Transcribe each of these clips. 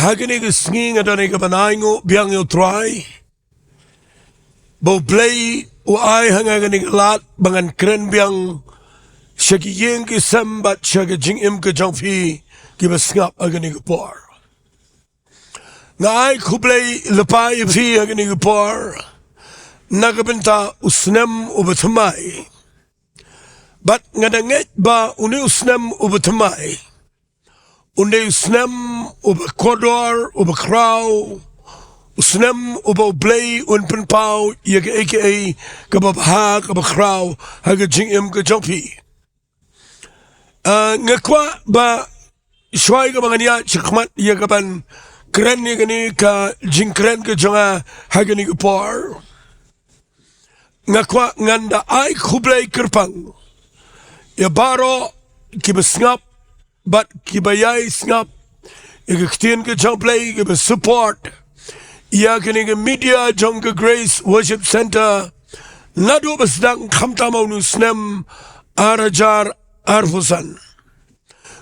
Hangne ke Sngi ngadane ke Banango biang yo try. Bo Blei u ai hanga ke lat bangan kren biang shaki yeng ke sambat shaki jingim ke jongfi ke basngap agane ke por. Ngai kublei lepai fi agane ke por. Naga Bynta u Snem u Thymmai. But ngadanget ba uni Snem u Thymmai. Uni Snem u Kodor u Krau. Snem u Blei un Penpau yag aka kababha kabakrau haga jingim ke jongpi. Ngakwa ba shwai ka bangania chikmat yagaban kren yagani ka jingkren ke jonga hagani ke por. Ngakwa nganda ai kublai kerpang. Ya baro kibasngap but kibayai snap ya Ktien U Blei ke support ya kini ke media jong ke Grace Worship Center nadu basdang khamtama nu Snem arajar arfusan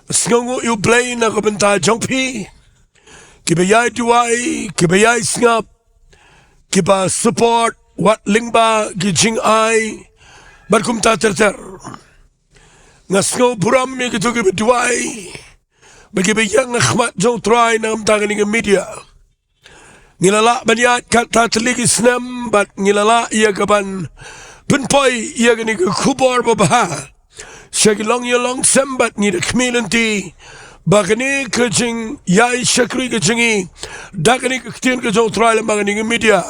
Thymmai U Blei na ke Bynta jongpi kibayai Jowai kibayai snap kiba support wat lyngba ki jingiaroh barkumta terter ngasngo buram mi gitu ke Jowai bagi bayang khmat jong try nam tangan ke media ngilala banyat kata teligi Snem bat ngilala ia kaban penpoi ia gani ke kubor babah Shillong long sembat ni de community bagani ke jing yai shakri ke jingi dagani ke Ktien ke jong try lam bagani ke media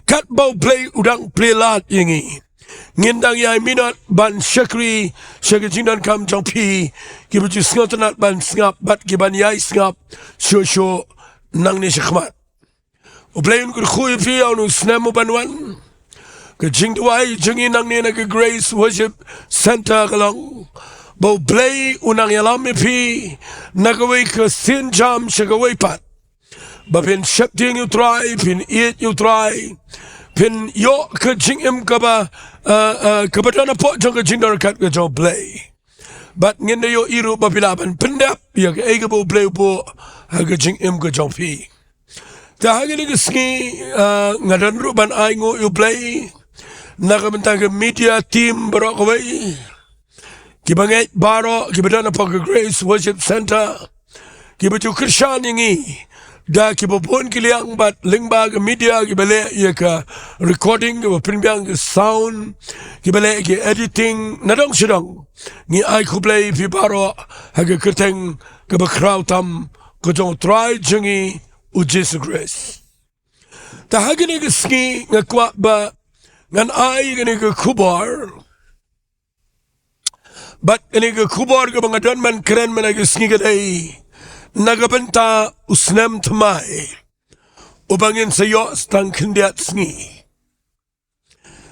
kat bau play udang play lat yingi ngindang yai minat ban shakri shaka jingdan kam jong pi kibu sngotanat ban snap bat kiban yai snap sho nang ni shkhmat u Blei un kyrkhu pi anu Snem u banwan ke Jingduwai jingi nang ni na ke Grace Worship Center kalong bo Blei unang yalam pi nagaway ke sin jam shagaway pat ba pin shapting you try pin eat you try pin yo ke jingim kaba kabadana po jong ke jingdor kat ke jong Blei but ngende yo iru ba pilaban pendap ya ke ege bo Blei po ke jingim ke jong pi ta hagini ke Sngi ngadan ruban aingo U Blei nakamenta ke media team barokaway kibanget baro kibadana po ke Grace Worship Center kibatu Krishan yingi da kibapun kiliang bat lyngba ke media kibale ya ka recording kibapinbiang ke sound kibale ke editing nadong sidong ni ai kublei pi baro haga kerteng ke bakrau tam ke jong try jingi u Jesus Grace ta hagini ke Sngi ngakwa ba ngan ai gani ke kubar but gani ke kubar ke bangadon man keren man ke Sngi kadai naga Bynta u Snem Thymmai ubangin sayo stang kindiat Sngi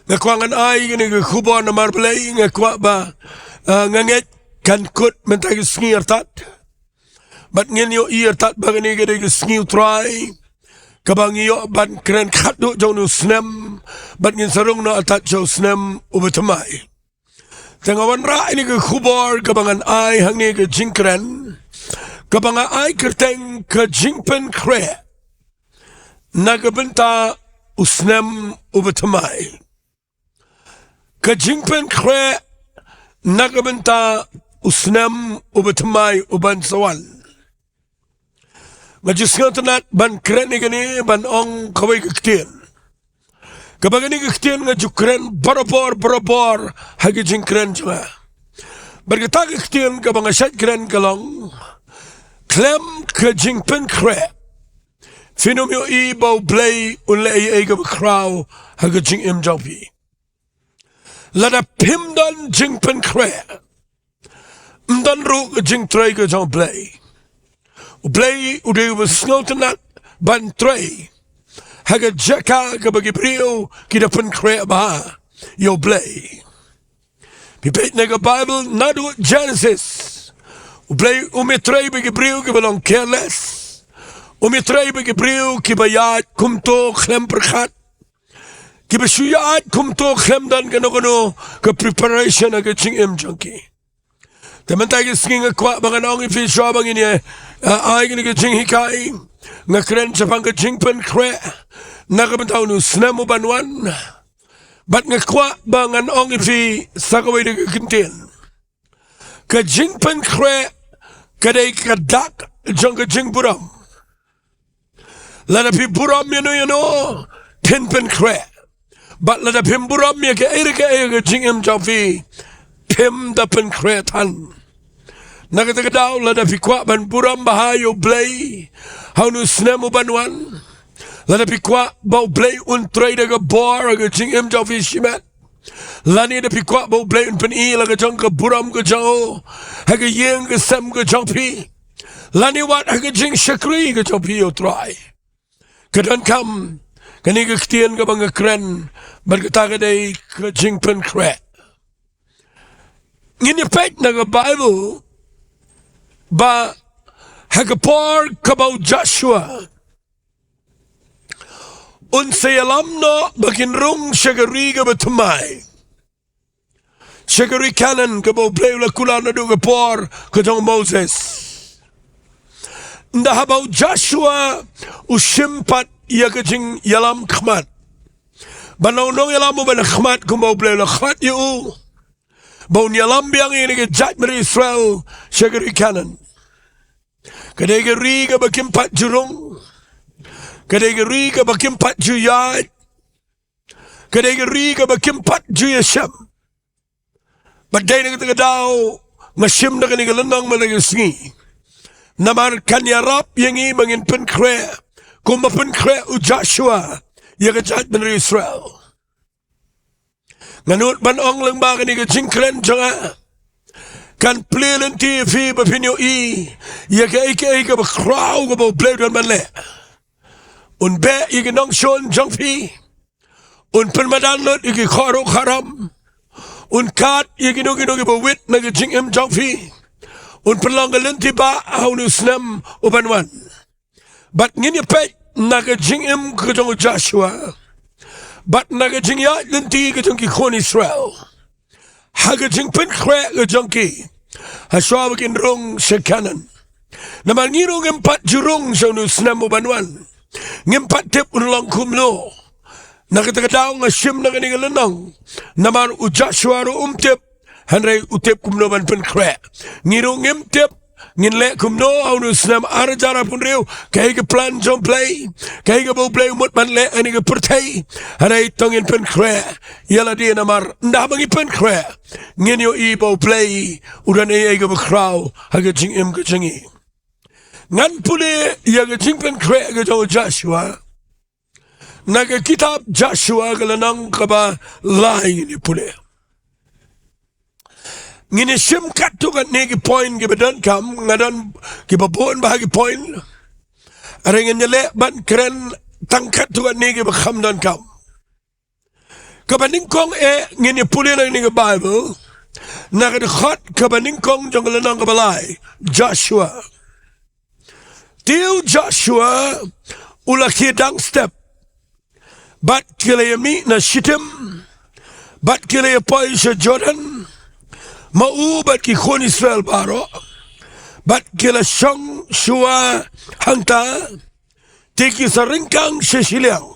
ngakwa ngan ai gani ke kubar na marblei ngakwa ba nganget kan kut mentag Sngi artat but ngin yo artat bagani ke Sngi try kabang iyo ban keren khadu jong nu Snem bat ngin sarung na atat jong Snem u Thymmai tengawan ra ini ke kubar kabangan ai hangne ke jingkren kabanga ai kerteng ke Jingpynkhreh naga Bynta u Snem u Thymmai ke Jingpynkhreh naga Bynta u Snem u Thymmai u ban sawan ngajisngatanat ban kren igani ban ong kaway ke Ktien kabagani ke Ktien nga jukren barabor hagi jingkren juga berkata ke Ktien kabanga syat kren kalong klem ke Jingpynkhreh finum yo i bau Blei unle ai ke bakrau hagi jingim jawpi lada pimdan Jingpynkhreh mdan ru ke jingtray ke jong Blei u Blei udah wasngotanat ban tray haga Jaka kabagi brio kita Pynkreh bah yo Blei pipet nega Bible nadu Genesis u Blei umitray bagi brio ke balong careless umitray bagi brio ke bayat kumto klem perkhat ke besuyat kumto klem dan kano ke preparation aga jingim junkie teman tagi Sngi ngakwa bangan ong ifi shwa bangin ye ai gini ke jinghikai ngakren sapang ke Jingpynkhreh nakabentaw nu Snem ubanwan bat ngakwa bangan ong ifi sakaway de Ktien ke Jingpynkhreh kadai kadak jong ke Jingburam lada pi buram yano Thymmai bat lada pim buram ya ke Jingim Jafi pim da Pynkreh tan nakatagadaw lada pi kwa ban buram Ri-Bhoi U Blei hau Snem ubanwan lada pi kwa bau Blei untray daga bor aga Jingim Jafi shimat lani da pi kwa bau Blei unpani laga jong ka buram ka jong haga yeng ka sem ka jong pi lani wat haga Jingshakri ka jong pi utray kadan kam kani ka Ktien ka bang kren berkataga day ka Jingpynkhreh ngini pek naga Bible ba hagapor kabau Joshua unsayalam no bakin rung syagari ka ba Thymmai syagari kanan kabau Blei ula kulana do kapor kadong Moses ndahabau Joshua usimpat iya ka Jingialam khmat banong yalam mo ba na khmat kabau Blei ula khmat yu bau nyalam biang ini ke jat meri Israel syagari kanan kadai geri ka bakimpat jurung kadai geri ka bakimpat juyat kadai geri ka bakimpat Jingiasyeng badai na katagadaw masyim na kaniga lenang malaga Sngi namar kanyarap yang i mangin Pynkreh kumba Pynkreh u Joshua ya ka jat meri Israel nganut banong lyngba kaniga Jingkren janga kan plelen TV bapinyo ya ka ka ba kraw ka ba Blei dan manle un be i nong shon jong pi un permadan lot i kharo kharam un kat i no ba wit na Jingim jong pi un perlong lenti ba au nu Snem ubanwan bat ngini pe na Jingim ka jong Joshua bat na Jingiat lenti ka jong ki khon Israel haga Jingpynkhreh ka jong ki haswa bakin rung sekanan naman ngirong empat jurung sa Snem ubanwan ngimpat tip ulang kumlo nakatagadaw nga sim na kanigalanang naman u Joshua ro umtip hanray utip kumlo ban Pynkreh ngirong imtip nginle kumno au Snem arjara punriu kay ka plan jong Blei kay ka bau Blei umut manle ani ka pertai hanay tongin Pynkreh yala di namar ndabangi Pynkreh nginyo i bau Blei udan ay ka bakraw haga Jingim ka jangi ngan puli ya ka Jingpynkhreh ka jong Joshua naga kitab Joshua ka lanang kaba lain ni puli ngini sim kat tu kan negi point ke badan kam ngadan ke babon bahagi point arengen nyele ban keren tangkat tu kan negi bakham dan kam kabaning kong ngini puli na negi Bible nagad khot kabaning kong jong lanang kabalai Joshua tiu Joshua ulaki dang step bat kile yami na shitim bat kile poi sa Jordan mau bat ki khon Israel baro bat kila shong shua hangta tiki saringkang sa Shillong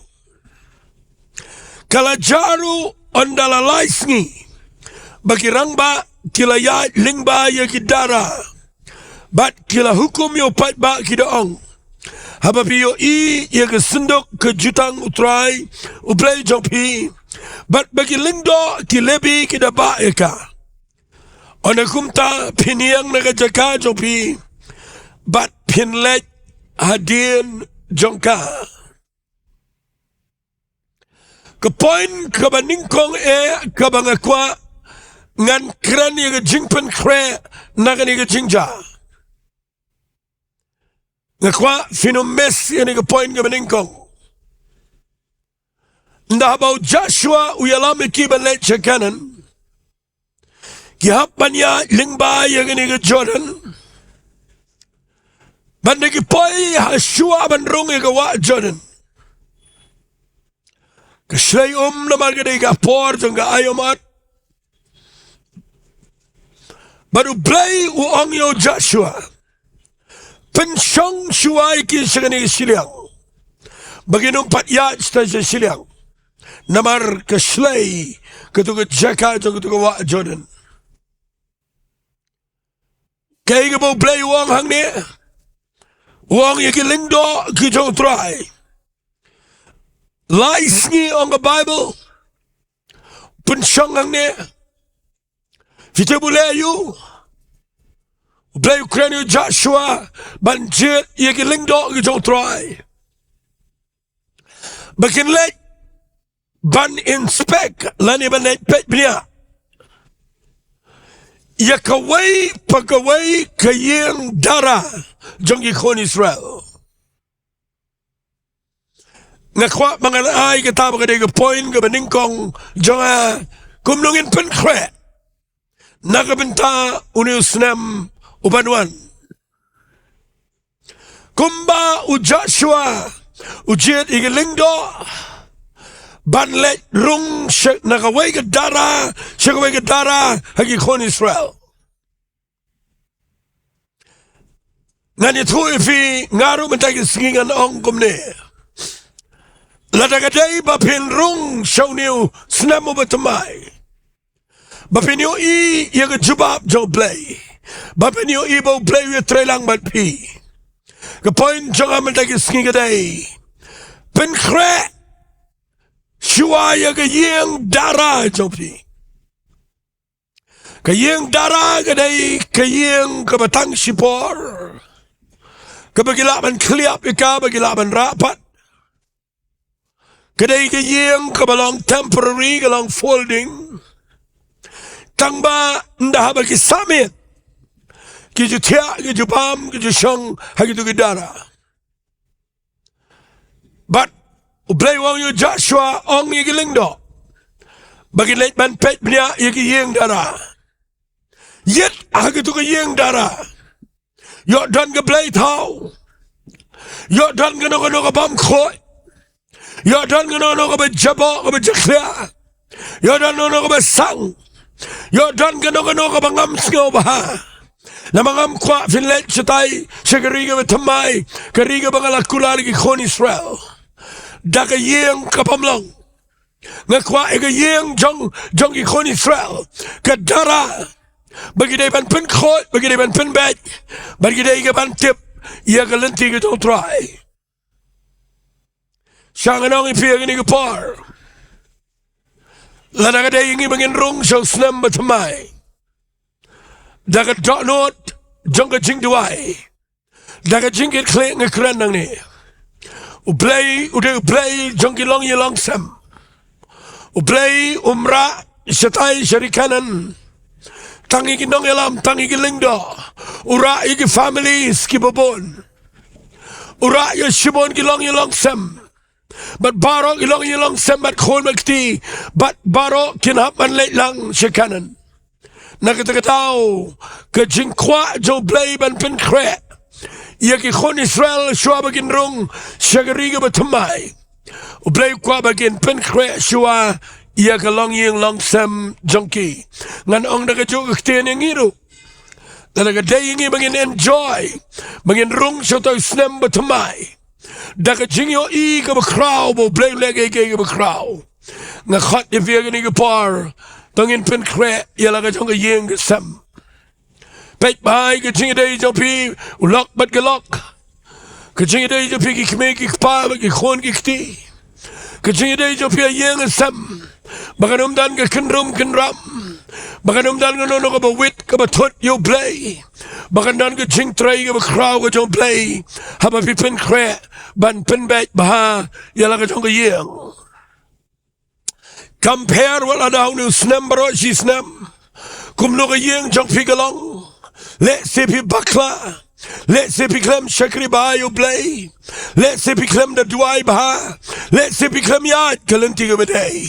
kala jaru ondala Sngi bakirangba kila ya lyngba ya kidara bat kila hukum yo pat ba kidaong habapiyo ya kesendok ke jutang utrai ublei jongpi bat bagi Diengdoh kilebi kidaba eka onakumta piniang naga Jaka jopi bat pinlek hadin jongka ke poin kabaningkong kabangakwa ngan kran ya Jingpynkhreh naga ni jingja ngakwa finomes ya ni poin kabaningkong ndahabau Joshua uyalami kibalet chakanan Kihapanya lyngba yang ini ke Jordan bandagi poi hasua bandrong ke wa Jordan keslay na marga ka por jangga ayomat baru Blei uang yo Joshua pensyong Jowai ki segani Shillong baginum patyat station Shillong namar ke Slay ketuga Jaka ketuga wa Jordan kay ga bo Blei wong hangne wong ye ki Diengdoh ki Sohthri lai Sngi on the Bible pensyong hangne Vita boleh you Blei Ukraine Joshua banjir ye ki Diengdoh ki Sohthri bakin lek ban inspect lani ban pet bnia ya kawai pagawai kayeng dara jongi kon Israel ngakwa mangan ai ka taba ka de point ka baningkong jonga kumlungin Jingpynkhreh naga Bynta uniu Snem ubanwan kumba u Joshua ujiet igi Diengdoh ban let rung nakaway ka dara shakaway ka dara hagi kon Israel ngani thui fi ngaru mentagi singingan ong kumne ladagaday bapin rung shawniu Snem u Thymmai bapin yu I yaga jubab jo Blei bapin yu I bo Blei yu trelang bat pi kapoin jonga mentagi singigaday Jingpynkhreh Jowai yaga yeng dara jopi kayeng dara gaday kayeng kabatang sipor kabagilaban kliap ika bagilaban rapat kaday kayeng kabalong temporary kalong folding tangba ndah bagi summit kiju tia kiju pam kiju shong hagitu gidara but Blei wong yu Joshua ong ye ki Diengdoh bagi let ban pet bnia ye ki yeng dara yet hagitu ki yeng dara yo dan ke Blei tau yo dan ke no bam khoi yo dan ke no ke jabo ke jakha yo dan no ke sang yo dan ke no ke bangam sngo bah na mangam kwa finlet chitai shagariga with Thymmai kariga bangala kulari ki kon Israel daga yeng kapamlong ngakwa ega yeng jong ki kon Israel kadara bagi day ban pen khot bagi day ban pen bet bagi day ga ban tip ya ga lenti ga Sohthri shanganong ipi ga ni ga par la daga day ngi bangin rung so Snem Thymmai daga donot jong ga Jingduwai daga Jingpynkhreh ngakran nang ni Blei udah Blei jongki long yelong sem Blei umrah setai syarikanan tangi ki nong yelam tangi ki Diengdoh ura iki family skibobon ura yo shibon ki long yelong sem but baro ki long yelong sem bat khol makti but baro kinap man late lang syarikanan nakatau ke jingkwa jo Blei ban Jingpynkhreh ya ki kon Israel shua bagin rung shagariga ba Thymmai Blei kwa bagin Jingpynkhreh shua ya ka long yeng long sem jongki ngan ong daga jo Ktien U daga day ngi bagin enjoy bagin rung shoto Snem ba Thymmai daga Jingiaroh ka ba kraw bo Blei lege ka ba kraw nga khat ye vega ni ka par bangin Jingpynkhreh ya laga jong yeng sem pet bai ke jingiday jopi ulok bat galok ke jingiday jopi ki kme ki pa ki khon ki kti ke jingiday jopi yeng sam baganum dan ke kenrum kenram baganum dan no no ka wit ka thot yo Blei bagan dan ke jingtrai ka kraw ka jo Blei haba Jingpynkhreh ban pen bet ba ya la ka jong yeng compare wala daw nu Snem baro si Snem kumno ka yeng jong pigalong let's see people bakla. Let's see people shakri ba U Blei. Let's see people the Jowai ba. Let's see people yat kalanti ka baday.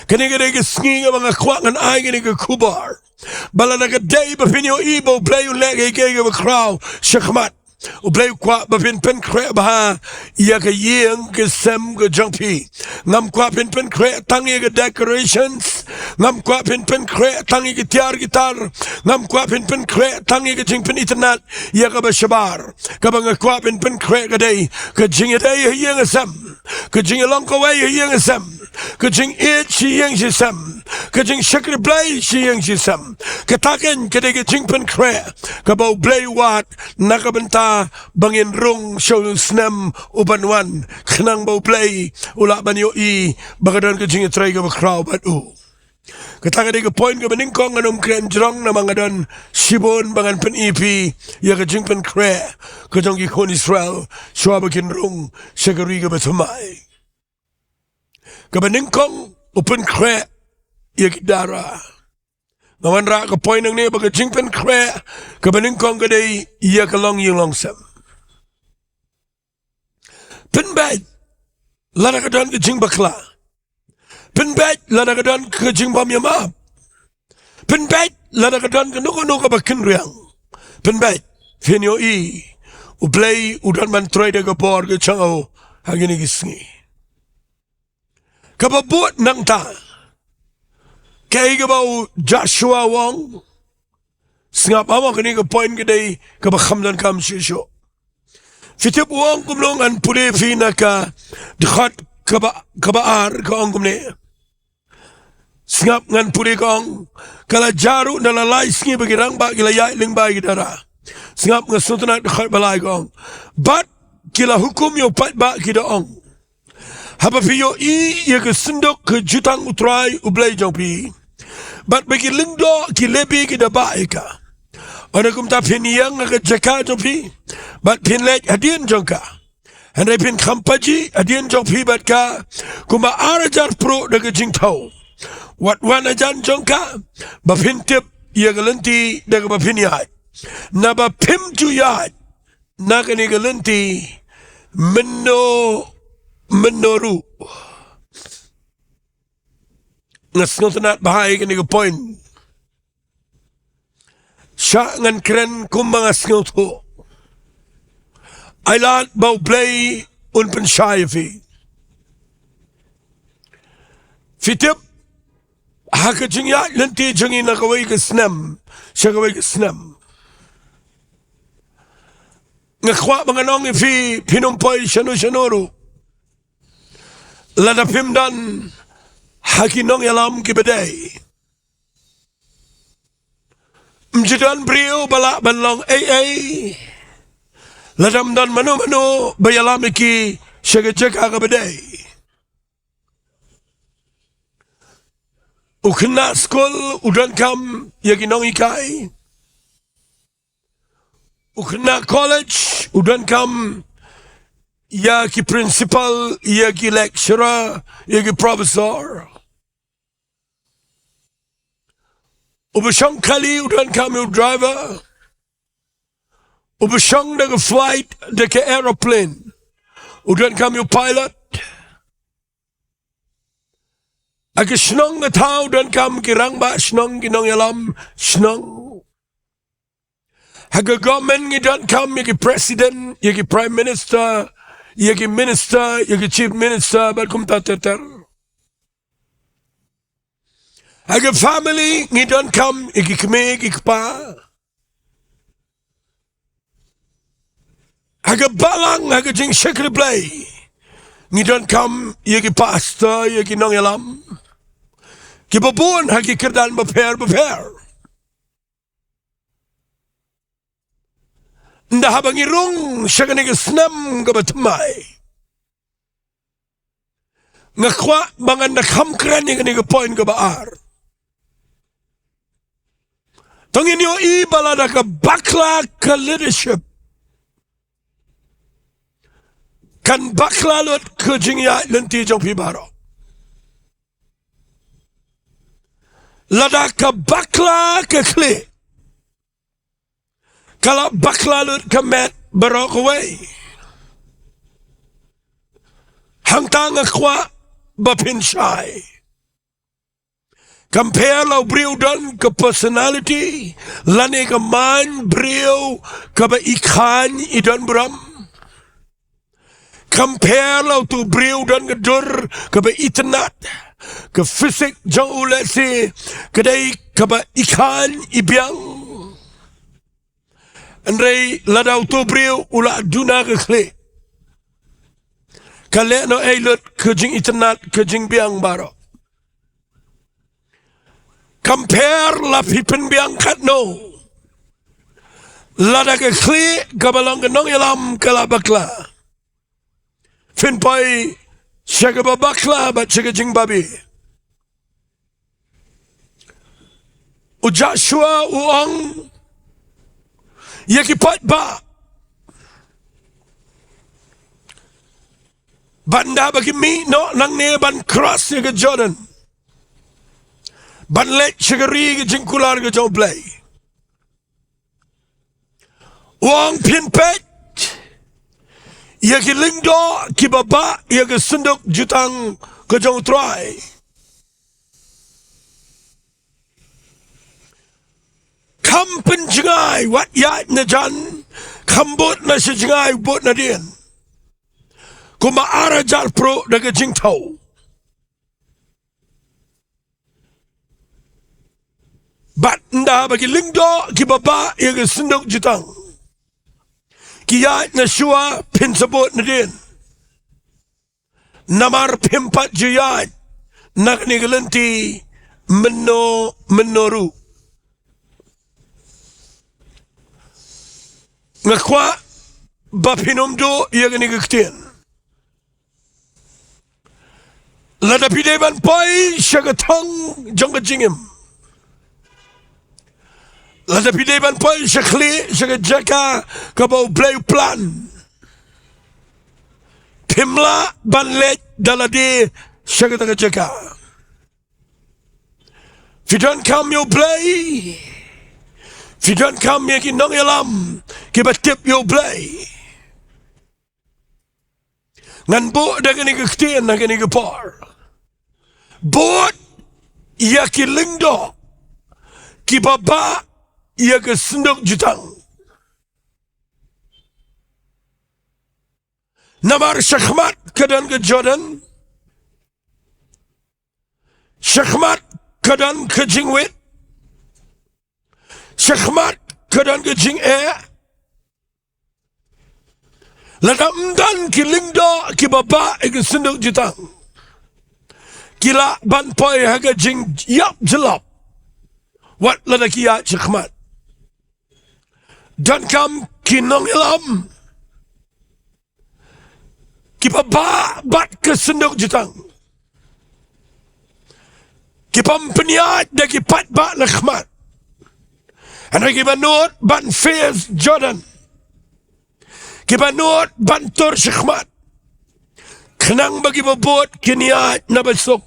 Kaniga de Sngi nga mga kwang ay kaniga kubar. Bala na ka day ba pinyo ibo Blei yung lege ka ba kraw shakmat. U Blei kwa ba Jingpynkhreh bah ia ke yeng ke sem ke jangpi ngam kwa Jingpynkhreh tangi ke decorations ngam kwa Jingpynkhreh tangi ke tiar gitar ngam kwa Jingpynkhreh tangi ke jingpen internet ia ke bashabar ke bang kwa Jingpynkhreh ke dei ke jingiaroh yeng sem ke jingialong yeng sem ke yeng sem ke Ri-Bhoi Blei yeng sem ke taken ke dei ke Jingpynkhreh ke bau Blei wat nak Bynta bangin rung show Snem ubanwan khnang bau Blei ula banyo I bagadan ke jingiaroh ke bakraw batu katanga de ke point ke beningkong anum kren jrong na mangadan sibon bangan pen EP ya ke Jingpynkhreh ke jongki kon Israel shwa bakin rung shagari ke Thymmai ke beningkong Jingpynkhreh ya ke dara ngawan ra ke point nang ne bagi Jingpynkhreh ke beningkong ke dei ya ke long sem penbet lada ke dan ke jingbakla penbet lada ke dan ke jingbam yamab penbet lada ke dan ke nuko bakin riang penbet finyo I u Blei udan man troy de ke bor ke changau hagini ke Sngi ke babut nang ta kay ke bau Joshua Wong singap ama kini ke point ke dei ke bakham dan kam shisho fitip wong kumlong an pule fina ka dikhat kabaar ka ong kumne singap ngan pule kong kala jaru na lalai Sngi bagi rangba gila yai lyngba gidara singap ngan suntuna dikhat balai kong bat kila hukum yo pat ba kida ong haba piyo I ya ke sindok ke jutang utrai u Blei jongpi bat bagi Diengdoh ki lebi ki da baika ona kum ta pin yang ke Jaka jongpi bat pin lek adien jongka handai pin khampaji adien jongpi bat ka kuma arajar pro de ke Jingduwai wat wana jan jongka ba pin tip ya galenti de ke ba pin yai na ba pim ju yai na ke ni galenti menoru ngasnotnat bahai ke ni ke point sya ngan keren kumbang asngoto ailat bau Blei un pensyaifi fitip haka jingya lenti jingi na kawai ke Snem syakawai ke Snem ngakwa manganong ifi pinumpoi shanu lada pimdan haki Nongyalam ki bedai mjidan brio bala Balang ladam dan manu bayalam ki Jaka ka bedai ukna skol udan kam yaki nong ikai ukna college udan kam ya ki principal ya ki lecturer ya ki professor ubashang kali udan kam driver ubashang de flight de ke aeroplane udan kam pilot ag snong na tao udan kam ki rangba snong ki Nongyalam snong haga government udan kam ya ki president ya ki prime minister ya ki minister ya ki chief minister bat kum ta ter haga family udan kam ya ki kme ki pa haga Balang haga Ri-Bhoi Blei udan kam ya ki pastor ya ki Nongyalam ki babun hagi kerdan beper ndah habangi rung syagani ke Snem ke Thymmai ngakwa bangan na khamkran ni ke point ke baar tongin yo I balada ke bakla ke leadership kan bakla lot ke jingya lenti jong pi baro lada ke bakla ke kli kalau bakla lut ke met barok away hang tang akwa bapin syai Compare lau brio dan ke personality, lane ke man brio ke ba ikan idan bram. Compare lau tu brio dan ke dur ke ba internet, ke fisik jang ulesi, kedai ke ba ikan ibiang. Andrei ladau tu brio ula duna ke kle. Kale no eilut ke jing internet ke jing biang baro. Compare la pipen biang kat no. Lada ke kli ke balang ke nong yalam ke la bakla. Fin pai syaga ba bakla bat syaga jing babi. U Joshua uang yakipat ba. Banda bagi mi no nang ne ban cross ke Jordan. Ban lek syagari ke jingkular ke Jowai Blei. Wang pin pet. Ia ke Diengdoh ki baba ia ke senduk jutang ke Sohthri. Kam penjengai wat yat na jan. Kambut na sejengai bot na dien. Kuma ara jar pro daga Jingduwai. Bat nda bagi Diengdoh ki baba ia ke senduk jutang. Kiyat na syua pin sabot na din. Namar pimpat juyat nak ni gelenti menoru. Ngakwa bapinom do ia ke ni Ktien. Lada pideban pai syagatang jangka jingim. Lada pideban pai syakli syagat Jaka kaba U Blei plan. Pimla banlet dalade syagat Jaka. Fidan kam U Blei. Fidan kam yakin nong yalam kibatip U Blei. Ngan bo daga ni Ktien daga ni par. Bot yakin Diengdoh ki baba ia ke senduk jutang. Namar syakmat kedan ke Jordan. Syakmat kedan ke Jingwit. Syakmat kedan ke Jingiaroh. Ladam dan ki Diengdoh ki baba ia ke senduk jutang. Kila banpoi haga jingiasyllok. Wat lada kia syakmat. Dan kam kinonglam kipa ba bat ke senduk jutang kipa peniat da kipat ba lakhmat ana kipa not ban fez Jordan kipa not ban tor syakmat kenang bagi bobot kiniat na besok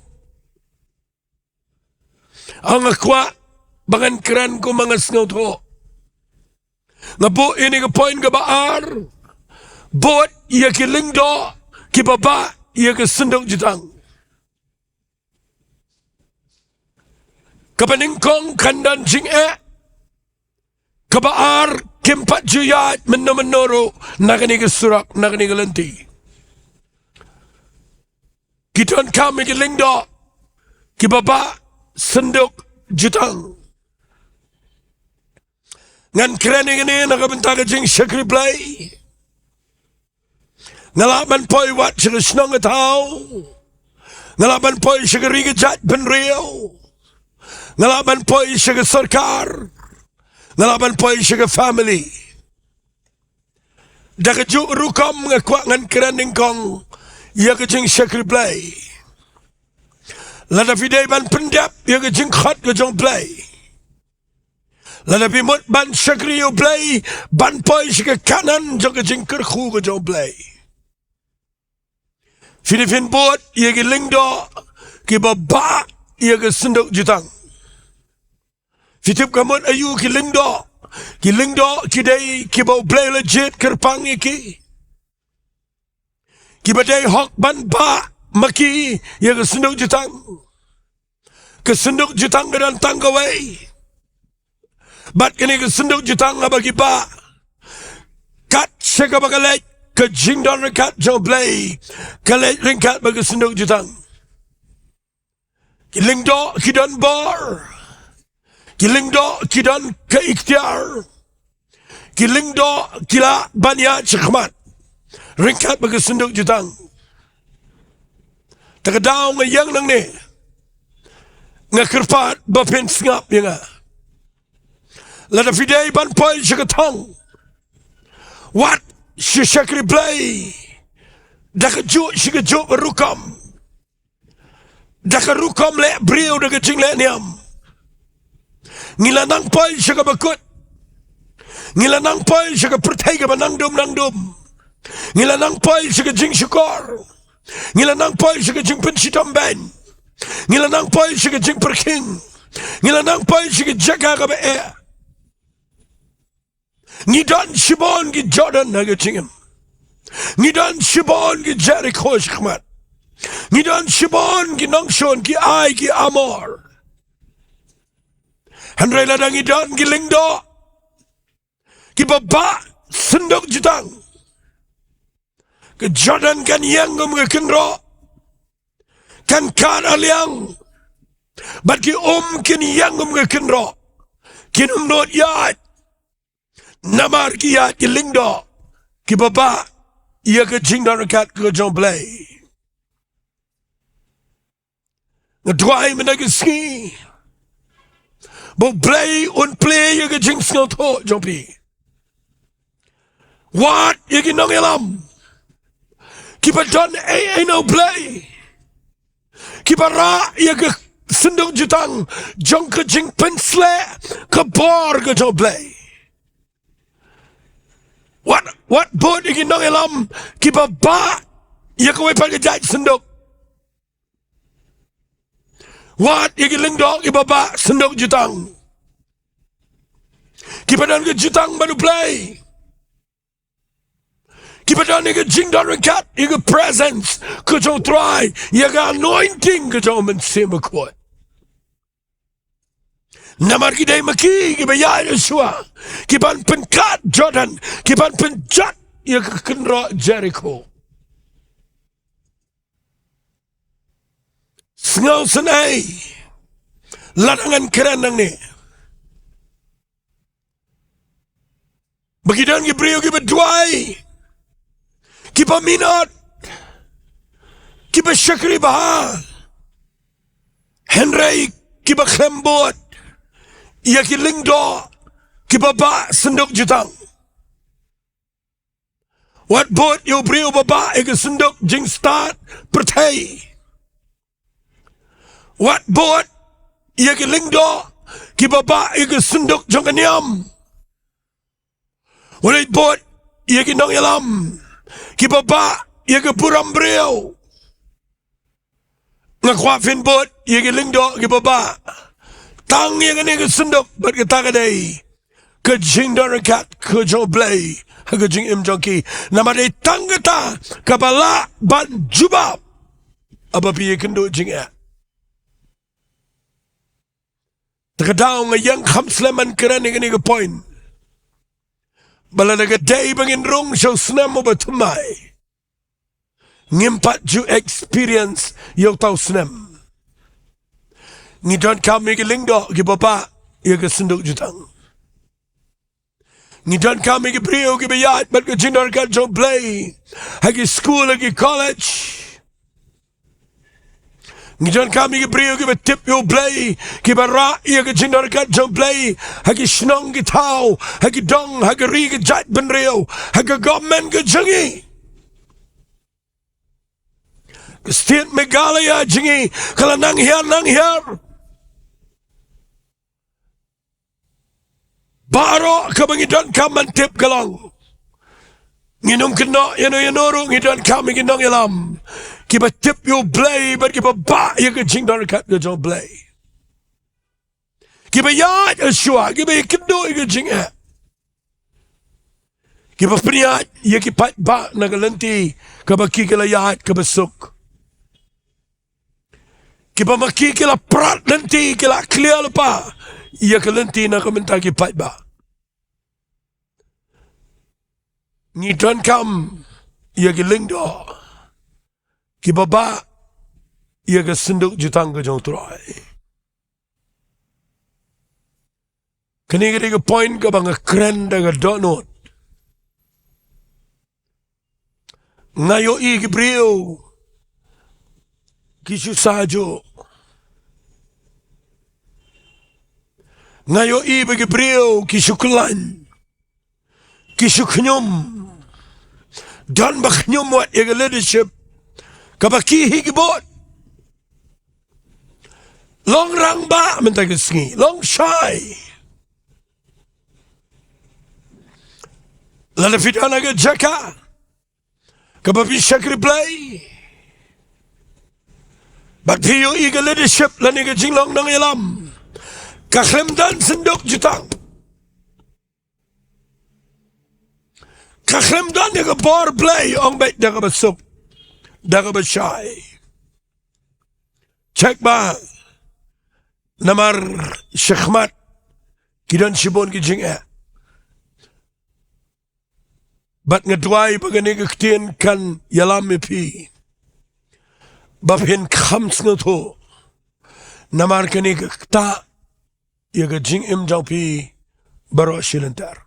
ang akwa bangan keran ko mga sngoto. Nga po ini ka point ka baar. Bot iya ki Diengdoh ki baba iya ki senduk jutang. Kapaningkong kandan Jingiaroh. Kabaar kimpat juyat menoro nakani ki surak nakani ki lenti. Kiton kami ki Diengdoh ki baba senduk jutang. Ngan kerana ini nakabenta ke Sohthri Blei. Ngalaman poi wat syaga Snong atau. Ngalaman poi syaga Ri Jat Penrio. Ngalaman poi syaga sarkar. Ngalaman poi syaga family. Dakajuk rukam ngakwak ngan kerana kong ia ke Sohthri Blei. Lada fidei ban pendap ia ke jingkyrkhu ke Jowai Blei. Lada pimut ban Sohthri U Blei ban poi syaga kanan jangka jingkyrkhu ke Jowai Blei. Filipin bot ia ke Diengdoh ki baba ia ke senduk jutang. Fitip kamut ayu ki Diengdoh ki dai ki bau Blei legit kerpang iki. Ki badai hok ban ba maki ia ke senduk jutang. Kesenduk jutang dan tanggawai. Bat kini kesenduk jutang bagi ba. Kat syaka bagalek ke Jingduwai rekat U Blei. Kalek ringkat bagi kesenduk jutang. Lyngba ki donbor. Lyngba ki don ke ikhtiar. Lyngba kila banyak cekmat. Ringkat bagi kesenduk jutang. Takadaw ngayang nang ni. Ngakerpat bapin sngap yang Lada fidei ban poi syakatong. Wat syakri blai. Daka juk syakajuk rukam. Daka rukam le brio daga jing le niam. Ngilanang poi syakabakut. Ngilanang poi syakapertai ka nangdum. Ngilanang poi syakajing syukor. Ngilanang poi syakajing pensitomben. Ngilanang poi syakajing perking. Ngilanang poi syakajaka ka ba Ngidan Shibon ki Jordan haga chingam. Ngidan Shibon ki Jericho shkmat. Ngidan Shibon ki Nongshon ki Ai ki Amor. Handrai ladang ngidan ki Diengdoh. Ki baba sendok jutang. Ke Jordan kan yangum ke kenro. Kan aliang. Bat ki kin yangum ke kenro. Kinum not yat. Namar kia ki Diengdoh ki baba ia ke Jingduwai rekat ke U Blei. Jowai menagi Sngi. Bo Blei un play ia ke Jingiasyllok jompi. Wat ia ki Nongluom. Ki badon U Blei. Ki bara ia ke senduk jutang jong ke Jingpynkhreh ke bor ke U Blei. What boat iki Nongluom ki baba ya ko pag jaj sendok. What iki Diengdoh ki baba sendok jutang. Ki padan ke jutang baru play. Ki padan ke Jingduwai rekat iki presence ke Sohthri ya ga anointing ke mensemakot. Namar ki day maki ki bayar Yeshua ki ban penkat Jordan ki ban penjat ya ke kenro Jericho. Sngau senai ladangan keren nang ni. Begidan ki brio ki bedwai ki paminat ki besyakri bahal Henry ki baklembot ia ki Diengdoh ki baba senduk jutang. Wat bot yo brio baba ia ki senduk jing start pertai. Wat bot ia ki Diengdoh ki baba ia ki senduk jong kaniam. Wat bot ia ki Nongluom ki baba ia ki puram brio. Ngakwafin bot ia ki Diengdoh ki baba. Tang yang ini ke senduk bat ke tagadai ke Jingduwai rekat ke U Blei ke Jingiasyllok nama dia tang kata kabala ban jubab apa piye kynduh jingia. Terkadang ngayang Counselling keren ini ke point. Bala naga day bangin rong show Snem oba Thymmai. Ngimpat ju experience yo tau Snem. Ngidon kami ke Diengdoh ki baba ia ke senduk jutang. Ngidon kami ke brio ki bayat bat ke Jingduwai rekat U Blei hagi school hagi college. Ngidon kami ke brio ki batip U Blei ki bara ia ke Jingduwai rekat U Blei hagi Shillong ki tau hagi dong hagi ri ki jat benrio hagi government ke jingi. Ke state Meghalaya jingi kalau nang hiar. Baro ka bangidon ka mantip kalong. Nginum kena yano ngidon kami ki Nongluom. Ki batip U Blei bat ki baba ya ke Jingduwai rekat ke U Blei. Ki bayat Yeshua ki bay kynduh ke jingia. Ki bapniat ya ki pat ba nagalenti ka baki kalayat ka basuk. Kiba maki kila prat lenti kila clear lepa. Ia ke lenti nak mentak ki pai ba. Ni tuan kam ia ke Diengdoh. Kiba ba ia ke senduk jutang ke jong turai. Kini ke point ke bang keren dengan donut. Ngayo i ke brio. Kisu sajo. Ngayo i bagi brio kisu kelan. Kisu kenyum. Dan baknyum wat ia ke leadership. Kabaki higi bot. Long rang ba mentag Sngi. Long shy. Lala fitana ke Jaka. Kabapi Ri Blei. But hiyo iga leadership lani ke Shillong nang ilam. Kakhlem dan senduk jutang. Kakhlem dan dia ke bor Blei ong baik dia ke besuk. Dia ke besyai. Cek ba. Namar Shekhmat. Kidan Shibon ki Jingiasyllok. Bat ngedwai bagani ke Ktien kan yalam mipi. Bapin khams ngato. Namar kani ke kta. Ya ke jingim jaupi baro shilentar.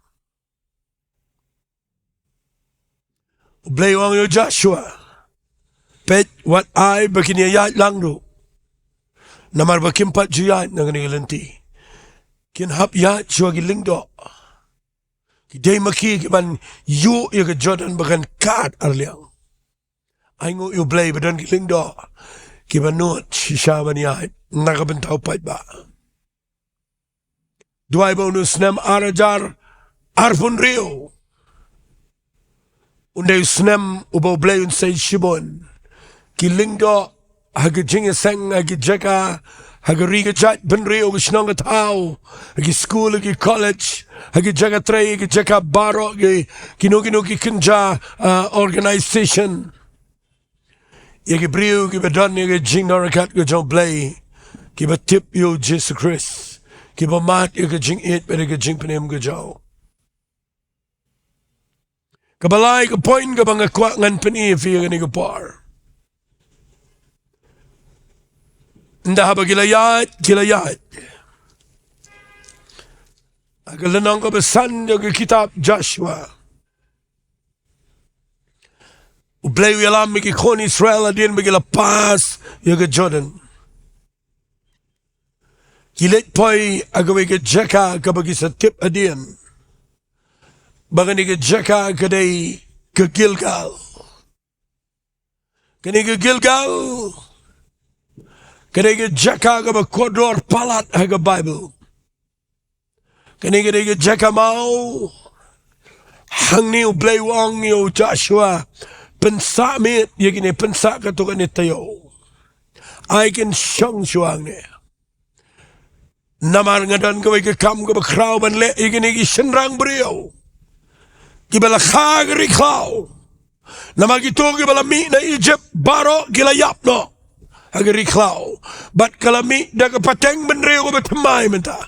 Blei wang yo Joshua. Pet wat ai bakini ayat langdo. Namar bakimpat juyat nangani lenti. Kin hap yat shua ki Diengdoh. Kidai maki kiban yu ya ke Jordan bagan kat arliang. Aingo yu Blei badan ki Diengdoh. Kiban nuat shisha baniat nakabentau pat ba. Duai bonus Snem arajar arpun rio. Undai Snem ubo Blei unsay shibon. Ki Diengdoh hagi Jingiaseng hagi Jaka hagi riga jat ben rio gishnong tau hagi school hagi college hagi Jaka tray hagi Jaka baro hagi kino ki kynduh organization. Hagi brio ki badan hagi Jingduwai ke jong Blei ki batip yo Jesus Christ. Ki bamat hagi Jingit hagi Jingpynkhreh ke jong. Kabalai ke point ke bang kwak ngan peni fi hagi ke par. Ndah ba gilayat. Agalanang ko besan yung kitab Joshua. Ublay yalam mi kon Israel adin bagila pas yung Jordan. Kilit poy agaway ka Jaka kabagi sa tip adin. Bagani ka Jaka kaday ka Gilgal. Kani ka Gilgal. Kani Jaka ka kodor palat haga Bible. Kani Jaka mau hangne u Blei wang yo Joshua pensamit yagini pensak ka to kanit tayo. I can shang shuang ne. Namar ngadan ka ka kam ka kraw ban le yagini senrang brio. Kibala khagri klaw. Namagito kibala mi na Egypt baro gilayap no. Agari klaw. Bat kalami daga pateng benreo ko Thymmai Bynta.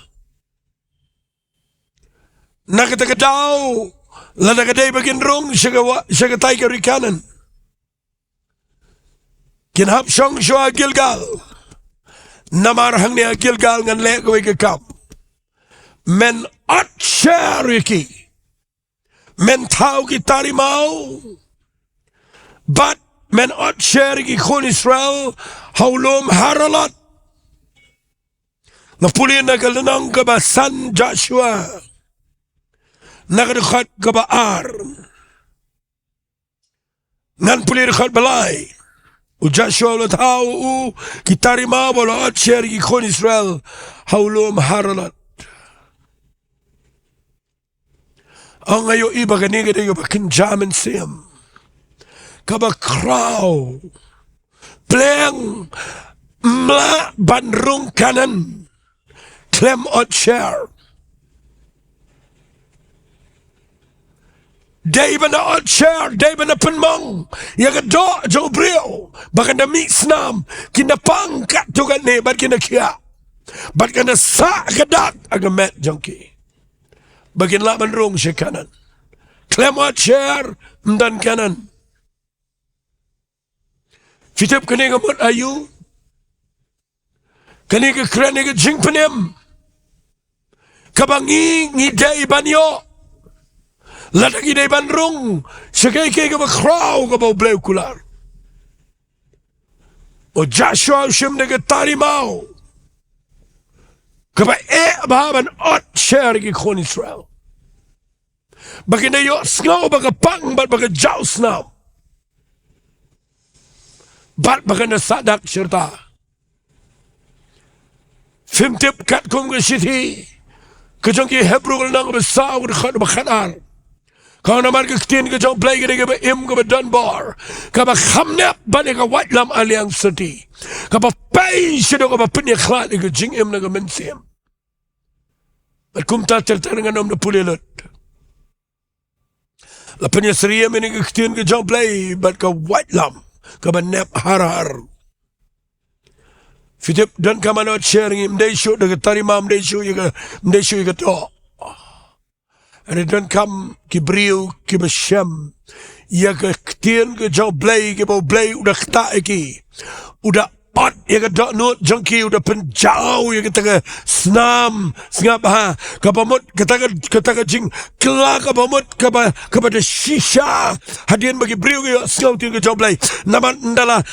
Nakatagadaw. Ladagaday bagin rong siya tay ka rikanan. Kinhap siyang siya Gilgal. Namarhang niya Gilgal ngan lekaway kakam. Men at shariki. Men tau kitari mau. But men at shariki kon Israel. Haulom haralat. Napuli nagalanang kabasan Joshua. Nagadukat kabaar. Ngan puli rekat balay. U Joshua ulat hau u kitarima wala at shariki kon Israel. Haulom haralat. Ang ngayon iba kanina tayo bakinjaman siyam. Kabakraw. Pleng mla bandrung kanan. Klem ot share. Day bana ot share, day bana penmong. Ya ke do jo brio. Bakan da mi snam. Kina pangkat tu kan ne bat kina kia. Bat kena sa kedak agamet jongki. Bakin la menrung kanan. Klem ot share dan kanan. Fitip kene gamut ayu. Kene ke kren ke jingpenem. Kabangi ngidai banyo. Latagi day banrung. Sakay ke kraw ka ba bleu kular. O Joshua shim de tarimao. Kaba bahaban ot share ki kon Israel. Bagi na yo snaw baga pang bat baga jaus now. Bat baga na sadak syerta. Fimtip kat kum ke city. Kejong ki Hebrew nang besaw khat bakhanar. Kau naman ke Ktien ke U Blei ke im ke donbor. Kaba hangne bani ke white lam aliang city. Kaba pay sido kaba penyeklat ke jing im na ke mensim. Bat kumta cerita dengan om na pulilut. La penyesriam ini ke Ktien ke U Blei bat ke white lam. Kaba nep har. Fitip dan kamanot sharing im day show de tarimam day show ye ke to. And it don't come kibriu kibashem. Ya ke Ktien ke U Blei ke U Blei udah kta iki. Udah ot ya ke dok nut jongki udah penjau ya kita ke Snem sengap ha. Kapamut kita ke jing kelak kapamut kepada shisha. Hadian bagi briu ke sengau Ktien ke U Blei. Naman ndala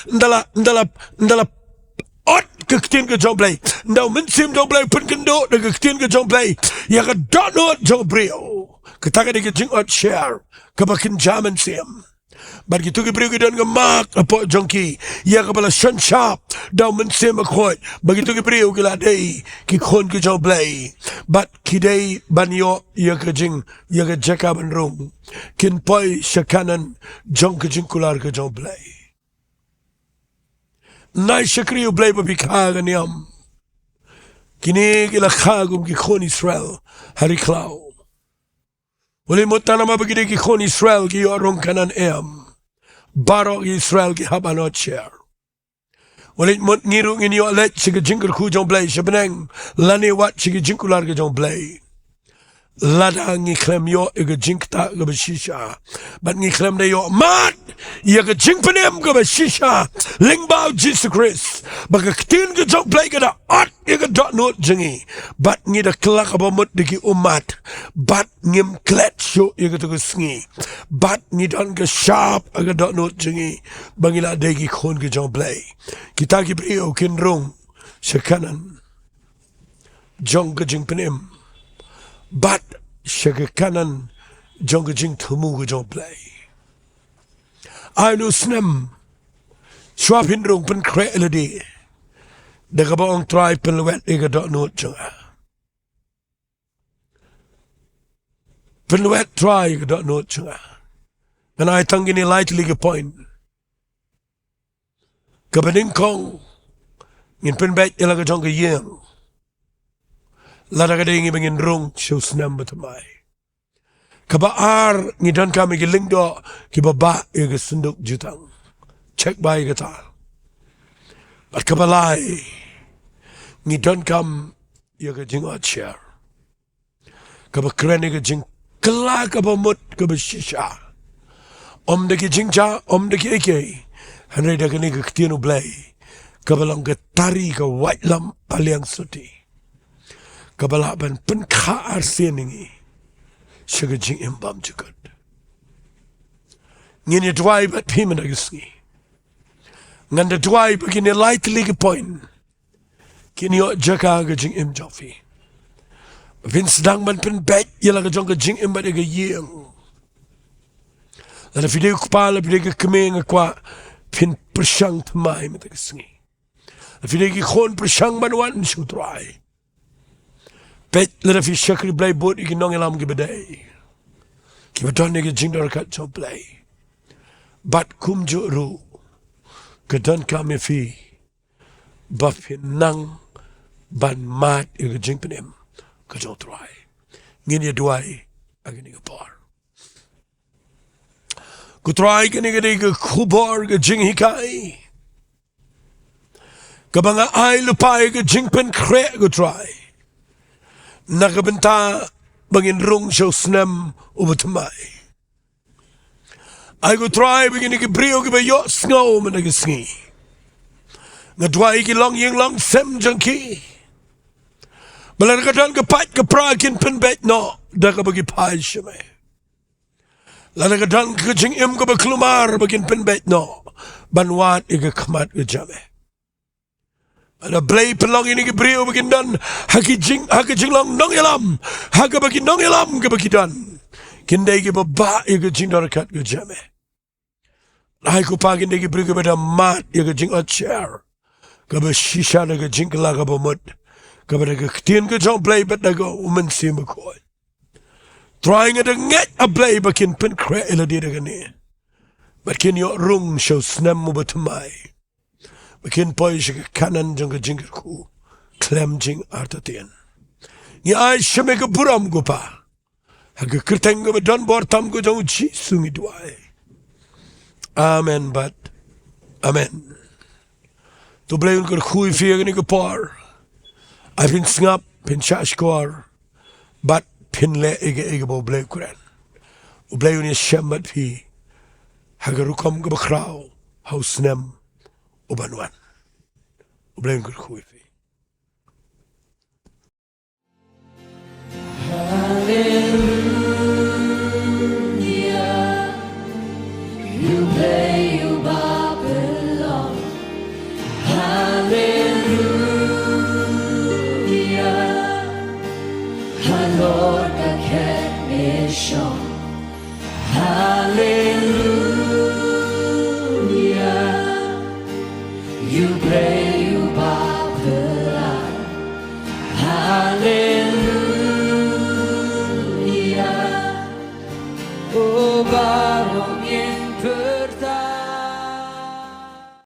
ot ke Ktien ke U Blei. Ndau mensim U Blei pun kynduh de ke Ktien ke U Blei. Ya ke dok nut jong briu. Ketaka di jing ot share kebakin jaman sim. Bar gitu ke beri dan gemak apa jongki. Ya kepala shan sharp daun mensim akot. Begitu ke beri ke ladai ki kon ke U Blei. Bat kidai banyo ya ke jing ya ke Jaka benrum. Kin poi syakanan jong ke jing kular ke U Blei. Nai syakri U Blei babikagan yam. Kini kila kagum ki kon Israel hari klau. Wali mutana mabagide ki kon Israel ki yorong kanan Barok Israel ki habanot share. Wali mut ngirung ini yo let sige jingkyrkhu U Blei sebeneng lani wat sige jingkular ke U Blei. Lada ngi klem yo ke jingta ke beshisha. Bat ngi klem de yo mat ya ke jingpenem ke beshisha. Lyngba Jesus Christ. Baka Ktien ke U Blei ke da ot ya ke dot not jingi. Bat ngi da kelak abamut diki umat. Bat ngim klet syo ya ke tu ke Sngi. Bat ngi don ke sharp ya ke dot not jingi. Bangila deki kon ke U Blei. Kita ki brio kinrung sekanan. Jong ke jingpenem. Bat syaka kanan jong ke jing thumu ke U Blei. Ainu Snem swap hindrung Jingpynkhreh eladi. Deka baong try penluet ega dok not jonga. Penluet try ega dok not jonga. And I tang ini lightly ke point. Kabaning kong ngin penbet ela ke jong ke yeng. Lada ka dingi bangin rung siya Snem Thymmai. Kabaar ngidan kami ki Diengdoh ki baba ke sunduk jutang. Check by kita. At kabalay ngidan kam ya ke jing ot share. Kabakren ke jing kela kabamut kabashisha. Om de ki jingja om de ki eke. Hanre da kini ke Ktien U Blei. Kabalang ke tari ke white lam aliang suti. Kabalaban penkha arseningi sugar jing imbam jukat ngini Jowai bat pimen agisngi nganda Jowai begini lightly ke point kini o Jaka ke jing im jofi vin sedang ban pen bet yala ke jong ke jing im bat ke yeng lada video kepala video ke kemeng kwa pin persang Thymmai matagisngi video ke kon persang banwan Sohthri Bet lada fi syakri Blei bot iki Nonglam ki badai. Ki badon ke Jingduwai kat U Blei. Bat kum juru kedan kami fi bapinang ban mat ke jingpenem. ก็จะตรายเงี้ยด้วยอะไรนี่ก็พอ Ku try gani ke khubor ke jinghikai. Kabanga ay lupai ke Jingpynkhreh ku try. Nakabenta bangin rung show Snem u Thymmai. Ay ku try begini ke brio ke bayo snow mana ke Sngi. Ngadwai ke long ying long sem jangki. Balang kadang ke pat ke prakin penbet no. Dah ke bagi pai sheme. Lana kadang ke jingim ke baklumar bagin penbet no. Banwat ke kamat ke jame. Ada Blei pelong ini ke brio bagin dan. Haki jinglong nongyalam. Haka bagi nongyalam ke bagi dan. Kindai ke baba ke jingdoh kat ke jame. Hai ku pagi ke brio ke pada mat ke jing chair. Ke shisha ke jingkala ke mud. Ke pada ke Ktien U Blei bet ke umensi mekoi. Trying at a net a Blei bakin Jingpynkhreh ila dia ni. Bakin yo rung show Snem u Thymmai. Bakin poi ke kanan jang ke jingkyrkhu. Klem jing artatien. Ni ai sheme ke buram ko pa. Haga kerteng ke donbor tam ko jang uchi sungi duai. Amen but amen. Tu Blei un kyrkhu fi ni ke par. I pin ngap pin shashkor. But pin le ege bo Blei kuran. U Blei un shemat fi. Haga rukom ke bakrao. Haus Snem u banwan. U Blei un kyrkhu fi. Hallelujah, you Blei you Babylon. Hallelujah, our Lord the Ket is shown. Hallelujah.